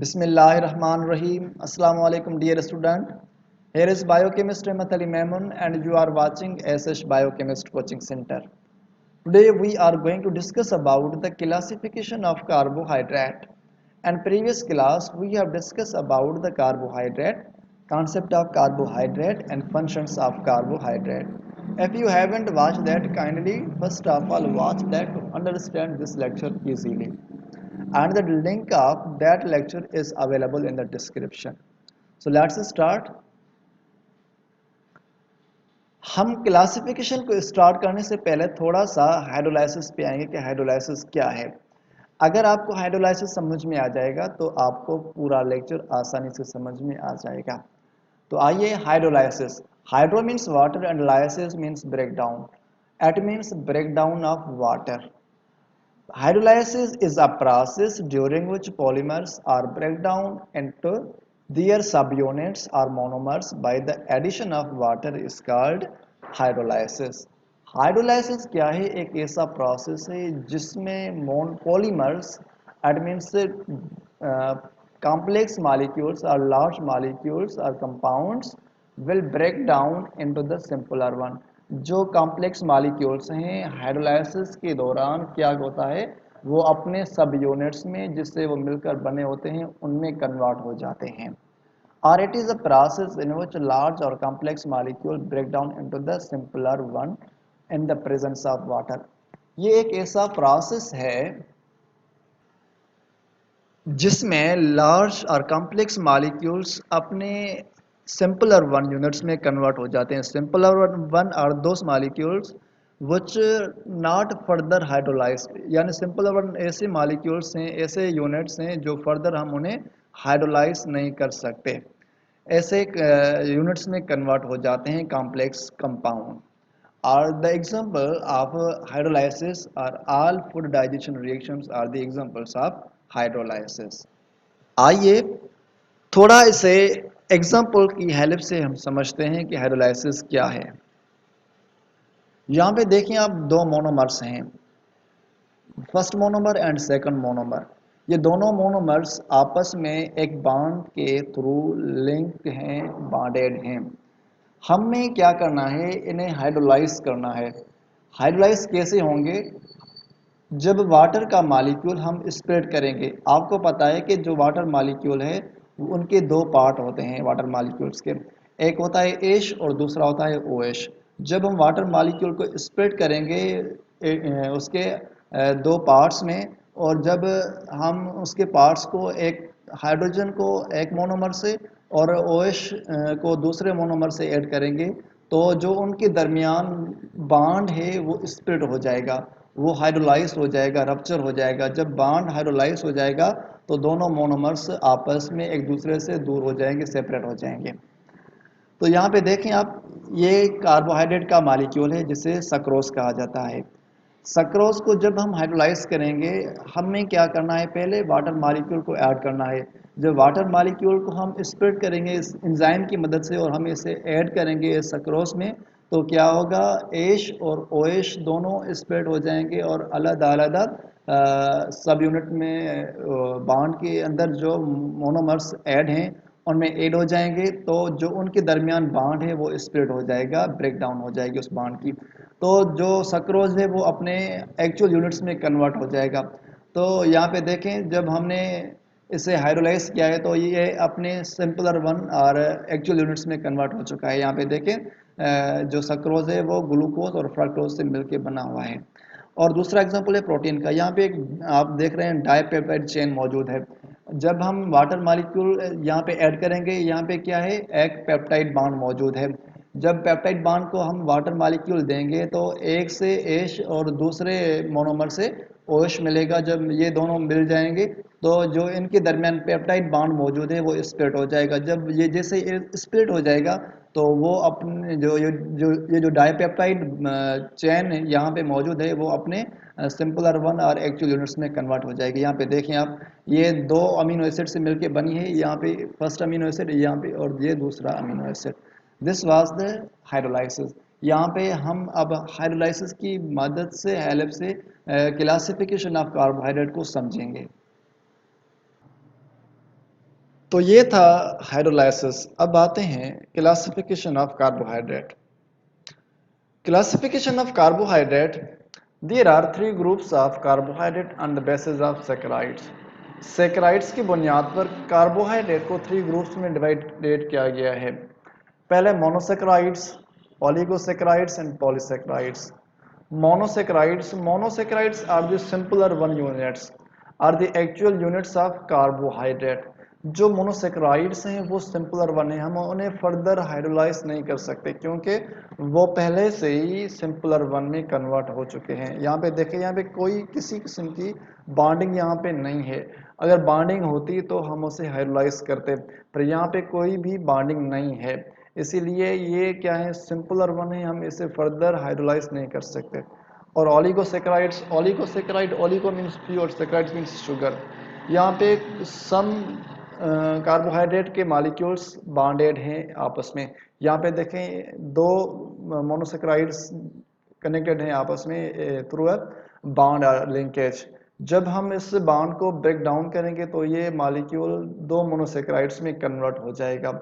Bismillahirrahmanirrahim. Assalamu alaikum dear student. Here is biochemist Ahmed Ali Maimun and you are watching SH Biochemist Coaching Center. Today we are going to discuss about the classification of carbohydrate. And previous class we have discussed about the carbohydrate, concept of carbohydrate and functions of carbohydrate. If you haven't watched that, kindly first of all watch that to understand this lecture easily, and the link of that lecture is available in the description. So let's start. हम classification को start करने से पहले थोड़ा सा hydrolysis पे आएंगे कि हाइड्रोलाइसिस क्या है। अगर आपको हाइड्रोलाइसिस समझ में आ जाएगा तो आपको पूरा लेक्चर आसानी से समझ में आ जाएगा। तो आइए, hydrolysis, hydro means water and lysis means break down, it means break down of water. Hydrolysis is a process during which polymers are break down into their subunits or monomers by the addition of water is called hydrolysis. Hydrolysis क्या है? एक ऐसा process है जिसमें polymers, it means complex molecules or large molecules or compounds will break down into the simpler one. जो complex molecules हैं hydrolysis के दौरान क्या होता है, वो अपने सब यूनिट्स में जिससे वो मिलकर बने होते हैं उनमें कन्वर्ट हो जाते हैं. और it is a process in which large और complex molecule break down into the simpler one in the presence of water. ये एक ऐसा प्रोसेस है जिसमें लार्ज और कॉम्प्लेक्स मॉलिक्यूल्स अपने सिंपलर वन यूनिट्स में कन्वर्ट हो जाते हैं. Simpler one are those molecules which not further hydrolysed, यानी सिंपलर वन ऐसे मॉलिक्यूल्स हैं, ऐसे यूनिट्स हैं जो फर्दर हम उन्हें हाइड्रोलाइज नहीं कर सकते. ऐसे यूनिट्स में कन्वर्ट हो जाते हैं complex compound. Are the example of hydrolysis are all food digestion reactions are the examples of hydrolysis. आइए थोड़ा इसे एग्जाम्पल की हेल्प से हम समझते हैं कि हाइड्रोलाइसिस क्या है. यहाँ पे देखिए आप दो मोनोमर्स हैं, first monomer and second monomer. ये दोनों मोनोमर्स आपस में एक बॉन्ड के थ्रू लिंक हैं, बॉन्डेड हैं. हमें क्या करना है, इन्हें हाइड्रोलाइज करना है. हाइड्रोलाइज कैसे होंगे? जब वाटर का मॉलिक्यूल हम स्प्रेड करेंगे. आपको पता है कि जो वाटर मॉलिक्यूल है उनके दो पार्ट होते हैं वाटर मॉलिक्यूल्स के, एक होता है एश और दूसरा होता है ओ एश. जब हम वाटर मॉलिक्यूल को स्प्रेड करेंगे उसके दो पार्ट्स में, और जब हम उसके पार्ट्स को एक हाइड्रोजन को एक मोनोमर से और OH को दूसरे मोनोमर से ऐड करेंगे तो जो उनके दरमियान बॉन्ड है वो स्प्लिट हो जाएगा, वो हाइड्रोलाइज हो जाएगा, रप्चर हो जाएगा. जब बॉन्ड हाइड्रोलाइज हो जाएगा तो दोनों मोनोमर्स आपस में एक दूसरे से दूर हो जाएंगे, सेपरेट हो जाएंगे. तो यहाँ पे देखें आप, ये कार्बोहाइड्रेट का मॉलिक्यूल है जिसे सक्रोज कहा जाता है. सक्रोज को जब हम हाइड्रोलाइज करेंगे हमें क्या करना है, पहले वाटर मॉलिक्यूल को ऐड करना है. जब वाटर मॉलिक्यूल को हम स्प्लिट करेंगे इस एंजाइम की मदद से और हम इसे ऐड करेंगे इस सक्रोज में, तो क्या होगा, एश और ओएश दोनों स्प्लिट हो जाएंगे और अलग-अलग सब यूनिट में बॉन्ड के अंदर जो मोनोमर्स ऐड हैं उनमें ऐड हो जाएंगे. तो जो उनके दरमियान बॉन्ड है वो स्प्लिट हो जाएगा, ब्रेक डाउन हो जाएगी उस बॉन्ड की. तो जो सक्रोज है वो अपने एक्चुअल यूनिट्स में कन्वर्ट हो जाएगा. तो यहाँ पे देखें जब हमने इसे हाइड्रोलाइज किया है तो ये अपने सिंपलर वन और एक्चुअल यूनिट्स में कन्वर्ट हो चुका है. यहाँ पे देखें जो सक्रोज है वो ग्लूकोज और फ्रक्टोज से मिलके बना हुआ है. और दूसरा एग्जांपल है प्रोटीन का. यहाँ पे आप देख रहे हैं डाइपेप्टाइड चेन मौजूद है. जब हम वाटर मॉलिक्यूल यहाँ पे ऐड करेंगे, यहाँ पे क्या है, एक पेप्टाइड बॉन्ड मौजूद है. जब पेप्टाइड बॉन्ड को हम वाटर मॉलिक्यूल देंगे तो एक से एश और दूसरे मोनोमर से ओएच मिलेगा. जब ये दोनों मिल जाएंगे तो जो इनके दरमियान पेप्टाइड बॉन्ड मौजूद है वो स्प्लिट हो जाएगा. जब ये जैसे स्प्लिट हो जाएगा तो वो अपने जो डाइपेप्टाइड चेन यहाँ पे मौजूद है वो अपने सिंपलर वन और एक्चुअल यूनिट्स में कन्वर्ट हो जाएगी. यहाँ पे देखें आप, ये दो अमीनो एसिड से मिलके बनी है. यहाँ पे फर्स्ट अमीनो एसिड यहाँ पे और ये दूसरा amino acid. This was the hydrolysis. यहाँ पे हम अब हाइड्रोलाइसिस की मदद से हेल्प से क्लासिफिकेशन ऑफ कार्बोहाइड्रेट को समझेंगे. तो ये था हाइड्रोलाइसिस। अब आते हैं classification of carbohydrate. Classification of carbohydrate. There are three groups of carbohydrate on the basis of saccharides. Saccharides की बुनियाद पर कार्बोहाइड्रेट को थ्री ग्रुप्स में डिवाइडेड किया गया है। पहले monosaccharides, oligosaccharides and polysaccharides. Monosaccharides are the simpler one units, are the actual units of carbohydrate. जो मोनोसेक्राइड्स हैं वो सिंपलर वन है, हम उन्हें फर्दर हाइड्रोलाइज नहीं कर सकते क्योंकि वो पहले से ही सिंपलर वन में कन्वर्ट हो चुके हैं। यहाँ पे देखें, यहाँ पे कोई किसी किस्म की बॉन्डिंग यहाँ पे नहीं है। अगर बॉन्डिंग होती तो हम उसे हाइड्रोलाइज करते, पर यहाँ पे कोई भी बॉन्डिंग नहीं है, इसीलिए ये क्या है, सिंपलर वन है, हम इसे फर्दर हाइड्रोलाइज नहीं कर सकते। और oligosaccharides, oligo means pure, saccharides means sugar. यहाँ पे सम कार्बोहाइड्रेट के मॉलिक्यूल्स बॉन्डेड हैं आपस में। यहाँ पे देखें दो मोनोसेक्राइड्स कनेक्टेड हैं आपस में थ्रू अ बॉन्ड लिंकेज। जब हम इस बॉन्ड को ब्रेक डाउन करेंगे तो ये मॉलिक्यूल दो मोनोसेक्राइड्स में कन्वर्ट हो जाएगा।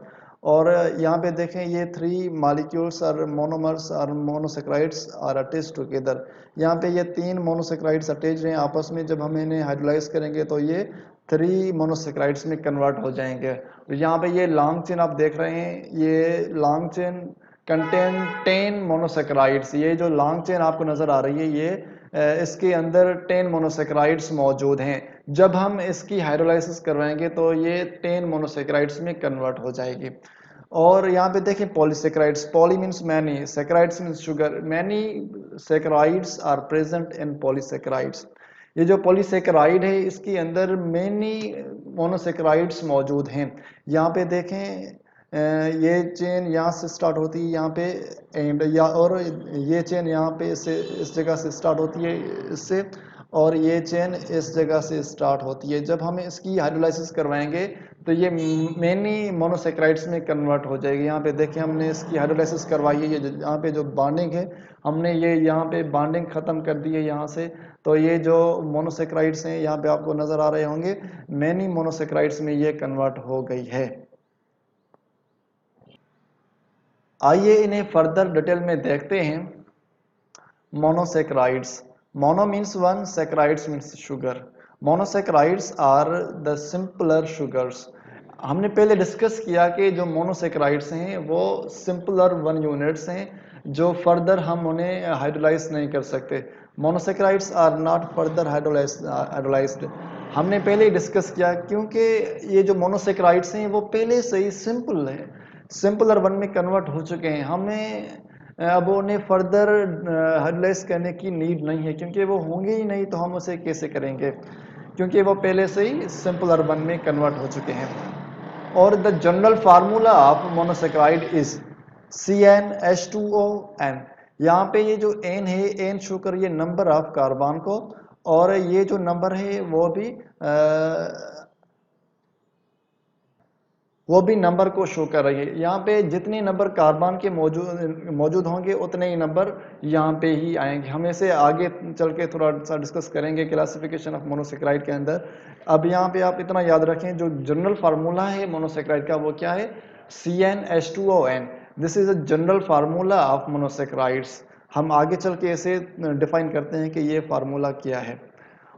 और यहाँ पे देखें ये थ्री मॉलिक्यूल्स और मोनोमर्स और मोनोसेक्राइड्स आर अटैच्ड टुगेदर। यहाँ पे ये तीन मोनोसेक्राइड्स अटैच हैं आपस में, जब हम इन्हें हाइड्रोलाइज करेंगे तो ये थ्री मोनोसेक्राइड्स में कन्वर्ट हो जाएंगे। तो यहाँ पे ये लॉन्ग चेन आप देख रहे हैं, ये लॉन्ग चेन कंटेन 10 मोनोसेक्राइड्स। ये जो लॉन्ग चेन आपको नजर आ रही है, ये इसके अंदर 10 मोनोसेक्राइड्स मौजूद हैं। जब हम इसकी हाइड्रोलाइसिस करवाएंगे तो ये 10 मोनोसेक्राइड्स में कन्वर्ट हो जाएगी। और यहाँ पे देखें polysaccharides, poly means many, saccharides means sugar. Many saccharides are present in polysaccharides. ये जो पॉलीसेक्राइड है इसके अंदर मैनी मोनोसेक्राइड्स मौजूद हैं। यहाँ पे देखें ये चेन यहाँ से स्टार्ट होती है यहाँ पे एंड, या और ये चेन यहाँ पे इस जगह से स्टार्ट होती है इससे, और ये चेन इस जगह से स्टार्ट होती है। जब हम इसकी हाइड्रोलाइसिस करवाएंगे तो ये मेनी मोनोसेक्राइड्स में कन्वर्ट हो जाएगी। यहाँ पे देखें हमने इसकी हाइड्रोलाइसिस करवाई है, ये यहाँ पे जो बॉन्डिंग है हमने ये यहाँ पे बॉन्डिंग ख़त्म कर दी है यहाँ से, तो ये जो मोनोसेक्राइड्स हैं यहाँ पे आपको नज़र आ रहे होंगे, मेनी मोनोसेक्राइड्स में ये कन्वर्ट हो गई है। आइए इन्हें फर्दर डिटेल में देखते हैं। Monosaccharides, mono means one, saccharides means sugar. Monosaccharides are the simpler sugars. हमने पहले डिस्कस किया कि जो मोनोसेक्राइड्स हैं वो सिंपलर वन यूनिट्स हैं, जो फर्दर हम उन्हें हाइड्रोलाइज नहीं कर सकते। Monosaccharides are not further hydrolysed. हमने पहले ही डिस्कस किया क्योंकि ये जो मोनोसेक्राइड्स हैं वो पहले से ही सिंपल है, सिंपलर वन में कन्वर्ट हो चुके हैं। हमें अब उन्हें फर्दर हाइड्रोलाइज करने की नीड नहीं है, क्योंकि वो होंगे ही नहीं तो हम उसे कैसे करेंगे, क्योंकि वो पहले से ही सिंपलर वन में कन्वर्ट हो चुके हैं। और the general formula of monosaccharide is CnH2ON। यहाँ पे ये जो N है, N शो कर ये नंबर ऑफ कार्बन को, और ये जो नंबर है वो भी नंबर को शो कर रही है। यहाँ पे जितने नंबर कार्बन के मौजूद होंगे उतने ही नंबर यहाँ पे ही आएंगे। हम इसे आगे चल के थोड़ा सा डिस्कस करेंगे क्लासिफिकेशन ऑफ मोनोसेक्राइड के अंदर। अब यहाँ पे आप इतना याद रखें, जो जनरल फार्मूला है मोनोसेक्राइड का वो क्या है, CnH2ON। This is a general formula of monosaccharides. हम आगे चल के इसे डिफाइन करते हैं कि ये फार्मूला क्या है।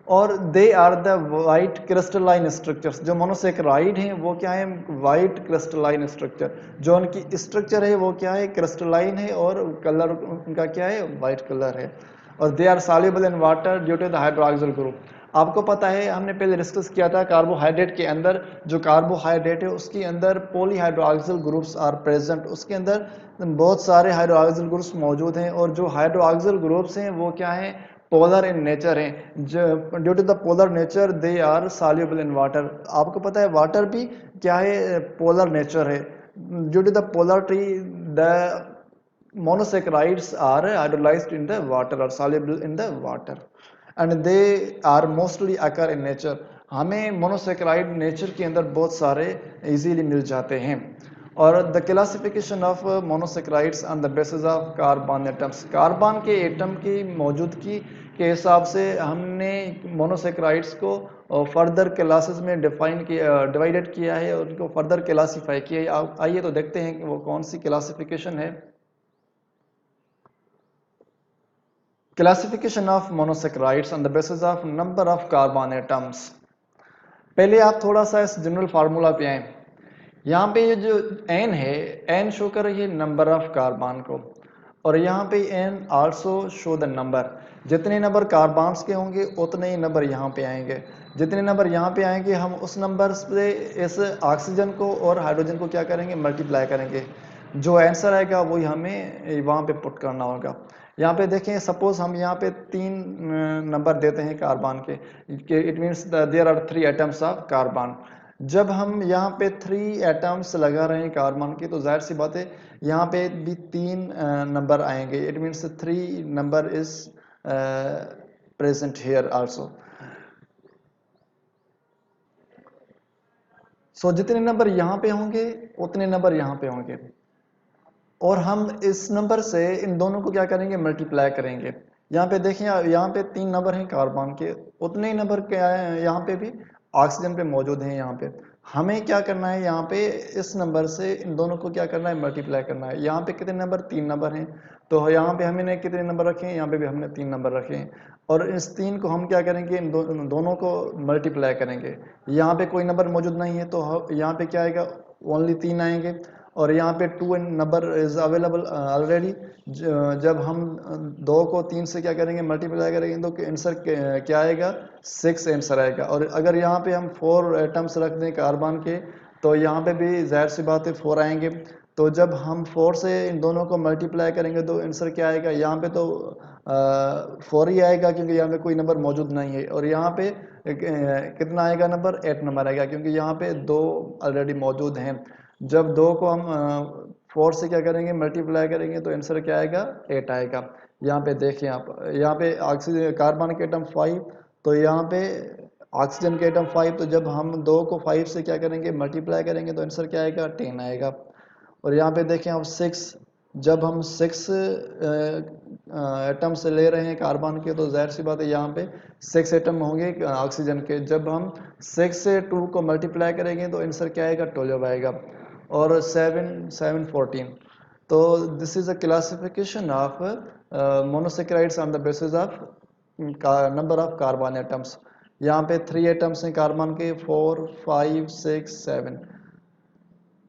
और they are the white crystalline structures. जो मोनोसेक्राइड हैं वो क्या है, वाइट क्रिस्टलाइन स्ट्रक्चर। जो उनकी स्ट्रक्चर है वो क्या है, क्रिस्टलाइन है, और कलर उनका क्या है, वाइट कलर है। और they are soluble in water due to the hydroxyl group. आपको पता है, हमने पहले डिस्कस किया था, कार्बोहाइड्रेट के अंदर जो कार्बोहाइड्रेट है उसके अंदर पॉलीहाइड्रोक्सिल ग्रुप्स आर प्रेजेंट। उसके अंदर बहुत सारे हाइड्रोक्सिल ग्रुप्स मौजूद हैं, और जो हाइड्रोक्सिल ग्रुप्स हैं वो क्या है, पोलर इन नेचर है। Due to the polar nature they are soluble in water. आपको पता है वाटर भी क्या है, पोलर नेचर है। Due to the polarity the monosaccharides are hydrolyzed in the water or soluble in the water and they are mostly occur in nature. हमें monosaccharide nature के अंदर बहुत सारे इजीली मिल जाते हैं। और the classification of monosaccharides on the basis of carbon atoms. Carbon के atom की मौजूदगी के हिसाब से हमने मोनोसेक्राइड्स को फर्दर क्लासेस में डिवाइडेड किया है और उनको फर्दर क्लासीफाई किया है। आइए तो देखते हैं कि वो कौन सी क्लासिफिकेशन है। Classification of monosaccharides on the basis of number of carbon atoms. पहले आप थोड़ा सा इस जनरल फार्मूला पे आए। यहाँ पे ये जो n है, n शो कर रही है नंबर ऑफ कार्बन को, और यहाँ पे n also show the number. जितने नंबर कार्बन्स के होंगे उतने ही नंबर यहाँ पे आएंगे। जितने नंबर यहाँ पे आएंगे हम उस नंबर से इस ऑक्सीजन को और हाइड्रोजन को क्या करेंगे, मल्टीप्लाई करेंगे। जो आंसर आएगा वही हमें वहाँ पे पुट करना होगा। यहाँ पे देखें, सपोज हम यहाँ पे 3 नंबर देते हैं कार्बन के, it means there are 3 atoms of carbon. जब हम यहाँ पे 3 एटम्स लगा रहे हैं कार्बन के, तो जाहिर सी बात है यहाँ पे भी 3 नंबर आएंगे। It means 3 number is present here also. So जितने नंबर यहाँ पे होंगे उतने नंबर यहाँ पे होंगे, और हम इस नंबर से इन दोनों को क्या करेंगे, मल्टीप्लाई करेंगे। यहाँ पे देखिए, यहाँ पे 3 नंबर हैं कार्बन के, उतने ही नंबर क्या है यहाँ पे भी ऑक्सीजन पे मौजूद हैं। यहाँ पे हमें क्या करना है, यहाँ पे इस नंबर से इन दोनों को क्या करना है, मल्टीप्लाई करना है। यहाँ पे कितने नंबर, 3 नंबर हैं, तो यहाँ पे हमने कितने नंबर रखे हैं, यहाँ पे भी हमने 3 नंबर रखे हैं, और इस 3 को हम क्या करेंगे, इन दोनों को मल्टीप्लाई करेंगे। यहाँ पे कोई नंबर मौजूद नहीं है, तो यहाँ पे क्या आएगा, ओनली 3 आएंगे, और यहाँ पे 2 नंबर इज अवेलेबल ऑलरेडी। जब हम 2 को 3 से क्या करेंगे, मल्टीप्लाई करेंगे, तो आंसर क्या आएगा, 6 आंसर आएगा। और अगर यहाँ पे हम 4 एटम्स रख दें कार्बन के, तो यहाँ पे भी जाहिर सी बात है 4 आएंगे। तो जब हम 4 से इन दोनों को मल्टीप्लाई करेंगे तो आंसर क्या आएगा, यहाँ पे तो 4 ही आएगा, क्योंकि यहाँ पे कोई नंबर मौजूद नहीं है। और यहाँ पे कितना आएगा नंबर, 8 नंबर आएगा, क्योंकि यहाँ पे 2 ऑलरेडी मौजूद हैं। जब 2 को हम 4 से क्या करेंगे, मल्टीप्लाई करेंगे, तो आंसर क्या आएगा, 8 आएगा। यहाँ पे देखिए आप, यहाँ पे ऑक्सीजन कार्बन के एटम 5, तो यहाँ पे ऑक्सीजन के एटम 5, तो जब हम 2 को 5 से क्या करेंगे, मल्टीप्लाई करेंगे, तो आंसर क्या आएगा, 10 आएगा। और यहाँ पे देखें आप 6, जब हम 6 एटम से ले रहे हैं कार्बन के, तो जाहिर सी बात है यहाँ पे 6 एटम होंगे ऑक्सीजन के। जब हम 6 से 2 को मल्टीप्लाई करेंगे, तो आंसर क्या आएगा, 12 आएगा, और 7 14। तो this is a classification of monosaccharides on the basis of number of carbon atoms. यहाँ पे 3 एटम्स हैं कार्बन के, 4 5 6 7।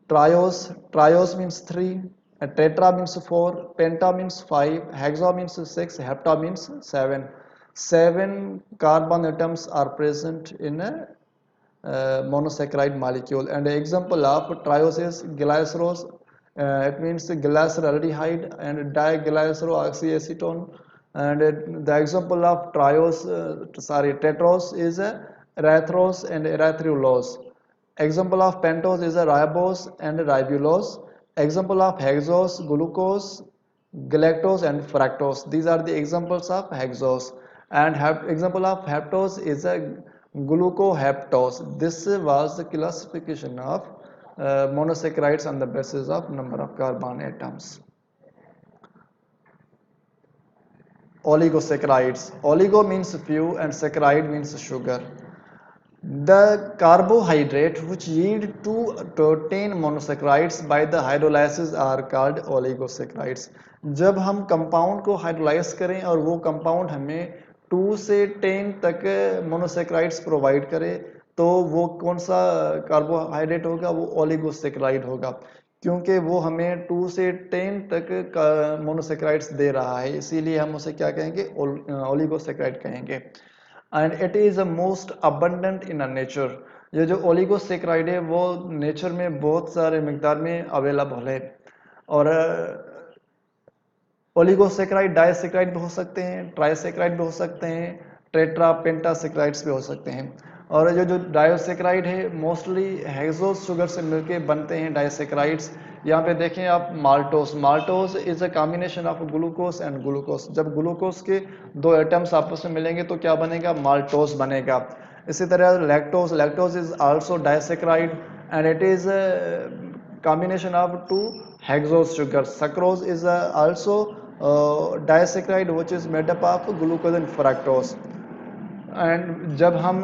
Trios means 3, tetra means 4, penta means 5, hexa means 6, hepta means 7. 7 carbon atoms are present in a monosaccharide molecule, and the example of trios is glycerose, it means glyceraldehyde, and diglyceroxyacetone. And the example of tetros is erythrose and erythrulose. Example of pentose is a ribose and ribulose. Example of hexose, glucose, galactose and fructose. These are the examples of hexose. And example of heptose is a glucoheptose. This was the classification of monosaccharides on the basis of number of carbon atoms. Oligosaccharides. Oligo means few and saccharide means sugar. The carbohydrate which yield to 10 monosaccharides by the hydrolysis are called oligosaccharides. जब हम compound को hydrolyse करें और वो compound हमें 2 से 10 तक monosaccharides provide करे, तो वो कौन सा कार्बोहाइड्रेट होगा, वो ओलिगोसेक्राइड होगा, क्योंकि वो हमें 2 से 10 तक मोनोसेक्राइड्स दे रहा है, इसीलिए हम उसे क्या कहेंगे, ओलिगोसेक्राइड कहेंगे। And it is a most abundant in nature. ये जो ओलिगोसेक्राइड है वो नेचर में बहुत सारे मिकदार में अवेलेबल है। और ओलिगोसेक्राइड डाइसेक्राइड भी हो सकते हैं, ट्राइसेक्राइड भी हो सकते हैं, टेट्रा पेंटासेक्राइड्स भी हो सकते हैं। और ये जो डाइसेक्राइड है मोस्टली हेक्सोस शुगर से मिलके बनते हैं डाइसेक्राइड्स। यहाँ पे देखें आप, maltose is a combination of glucose and glucose. जब ग्लूकोस के 2 एटम्स आपस में मिलेंगे तो क्या बनेगा, माल्टोस बनेगा। इसी तरह lactose is also disaccharide and it is combination of 2 hexose sugar. Sucrose is also disaccharide which is made up of glucose and fructose. And जब हम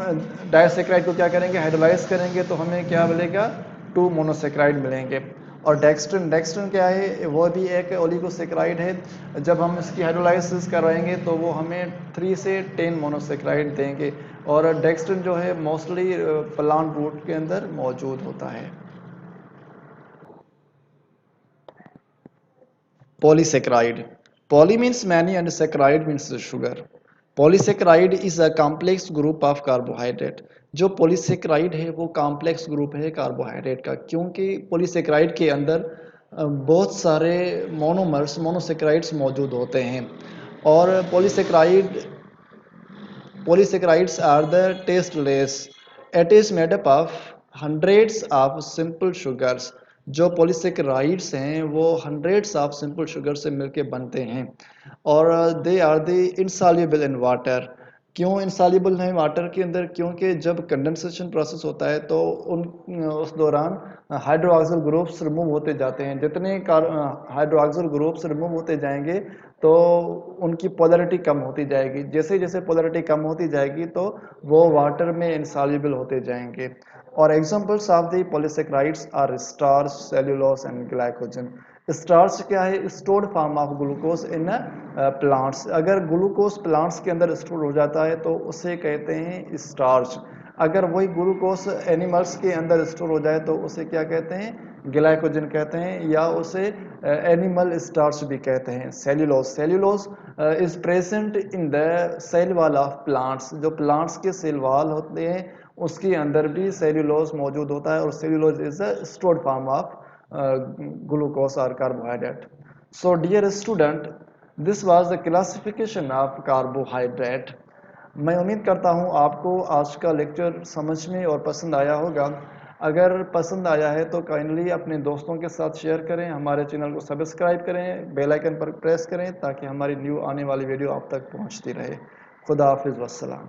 डाइसैकेराइड को क्या करेंगे, हाइड्रोलाइज करेंगे, तो हमें क्या मिलेगा, 2 मोनोसैकेराइड मिलेंगे। और डेक्स्ट्रिन, डेक्स्ट्रिन क्या है, वो भी एक ओलिगोसैकेराइड है। जब हम इसकी हाइड्रोलाइसिस करवाएंगे तो वो हमें 3 से 10 मोनोसैकेराइड देंगे। और डेक्स्ट्रिन जो है मोस्टली प्लांट रूट के अंदर मौजूद होता है। Polysaccharide. Poly means many and saccharide means sugar. Polysaccharide is a complex group of carbohydrate. जो polysaccharide है वो complex group है कार्बोहाइड्रेट का, क्योंकि polysaccharide के अंदर बहुत सारे मोनोमर्स, मोनोसैकेराइड्स मौजूद होते हैं। और polysaccharides are the tasteless. It is made up of hundreds of simple sugars. जो पॉलीसेकेराइड्स हैं वो हंड्रेड्स ऑफ सिंपल शुगर से मिलके बनते हैं। और they are the insoluble in water. क्यों इनसॉल्युबल हैं वाटर के अंदर, क्योंकि जब कंडेंसेशन प्रोसेस होता है तो उस दौरान हाइड्रोक्सिल ग्रुप्स रिमूव होते जाते हैं। जितने हाइड्रोक्सिल ग्रुप्स रिमूव होते जाएंगे तो उनकी पोलैरिटी कम होती जाएगी। जैसे जैसे पोलैरिटी कम होती जाएगी तो वो वाटर में इनसॉल्युबल होते जाएंगे। और examples of the polysaccharides are starch, cellulose and glycogen. Starch क्या है, stored form of glucose in plants. अगर ग्लूकोज प्लांट्स के अंदर स्टोर हो जाता है तो उसे कहते हैं स्टार्च। अगर वही ग्लूकोज एनिमल्स के अंदर स्टोर हो जाए तो उसे क्या कहते हैं, ग्लाइकोजन कहते हैं, या उसे एनिमल स्टार्च भी कहते हैं। Cellulose, cellulose is present in the cell wall of plants. जो प्लांट्स के सेल वॉल होते हैं उसके अंदर भी सेल्यूलोज मौजूद होता है। और cellulose is a stored form of glucose or carbohydrate. So dear student, this was the classification of carbohydrate. मैं उम्मीद करता हूँ आपको आज का लेक्चर समझ में और पसंद आया होगा। अगर पसंद आया है तो काइंडली अपने दोस्तों के साथ शेयर करें, हमारे चैनल को सब्सक्राइब करें, बेल आइकन पर प्रेस करें ताकि हमारी न्यू आने वाली वीडियो आप तक पहुँचती रहे। खुदा हाफिज़, वस्सलाम।